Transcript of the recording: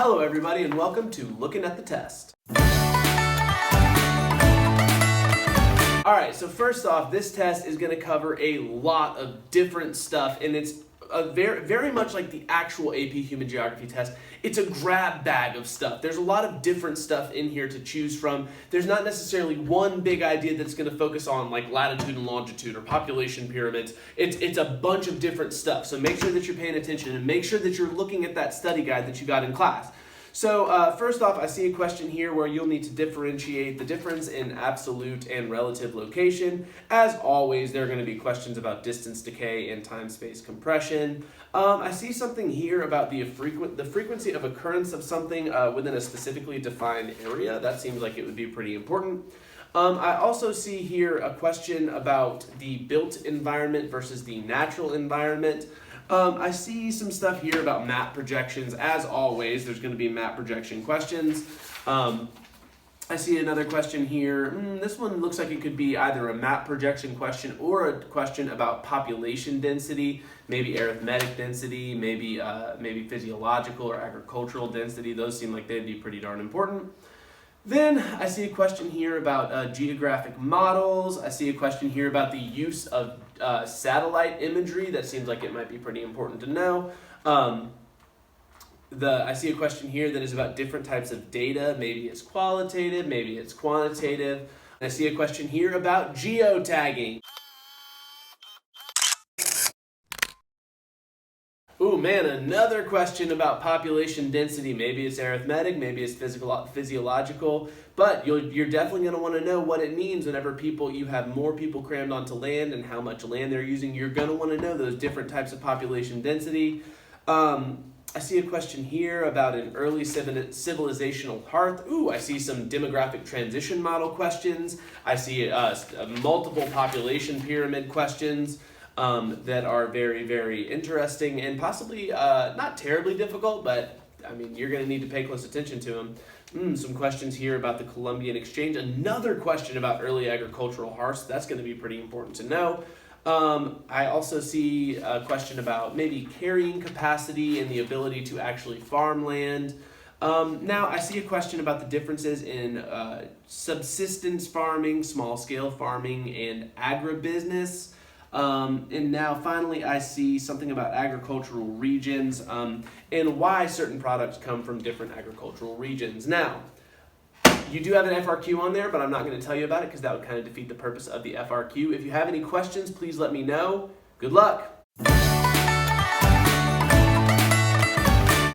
Hello everybody and welcome to Looking at the Test. Alright, so first off, this test is going to cover a lot of different stuff, and it's very much like the actual AP Human Geography test. It's a grab bag of stuff. There's a lot of different stuff in here to choose from. There's not necessarily one big idea that's going to focus on like latitude and longitude or population pyramids. It's a bunch of different stuff. So make sure that you're paying attention and make sure that you're looking at that study guide that you got in class. So first off, I see a question here where you'll need to differentiate the difference in absolute and relative location. As always, there are going to be questions about distance decay and time-space compression. I see something here about the frequency of occurrence of something within a specifically defined area. That seems like it would be pretty important. I also see here a question about the built environment versus the natural environment. I see some stuff here about map projections. As always, there's going to be map projection questions. I see another question here. This one looks like it could be either a map projection question or a question about population density, maybe arithmetic density, maybe physiological or agricultural density. Those seem like they'd be pretty darn important. Then I see a question here about geographic models. I see a question here about the use of satellite imagery. That seems like it might be pretty important to know. I see a question here that is about different types of data. Maybe it's qualitative, maybe it's quantitative. I see a question here about geotagging. Ooh man, another question about population density. Maybe it's arithmetic, maybe it's physiological, but you're definitely going to want to know what it means whenever you have more people crammed onto land and how much land they're using. You're going to want to know those different types of population density. I see a question here about an early civilizational hearth. Ooh, I see some demographic transition model questions. I see multiple population pyramid questions. That are very, very interesting and possibly not terribly difficult, but I mean, you're going to need to pay close attention to them. Some questions here about the Columbian Exchange. Another question about early agricultural hearths. That's going to be pretty important to know. I also see a question about maybe carrying capacity and the ability to actually farm land. Now, I see a question about the differences in subsistence farming, small-scale farming, and agribusiness. And now finally I see something about agricultural regions and why certain products come from different agricultural regions. Now, you do have an FRQ on there, but I'm not going to tell you about it because that would kind of defeat the purpose of the FRQ. If you have any questions, please let me know. Good luck!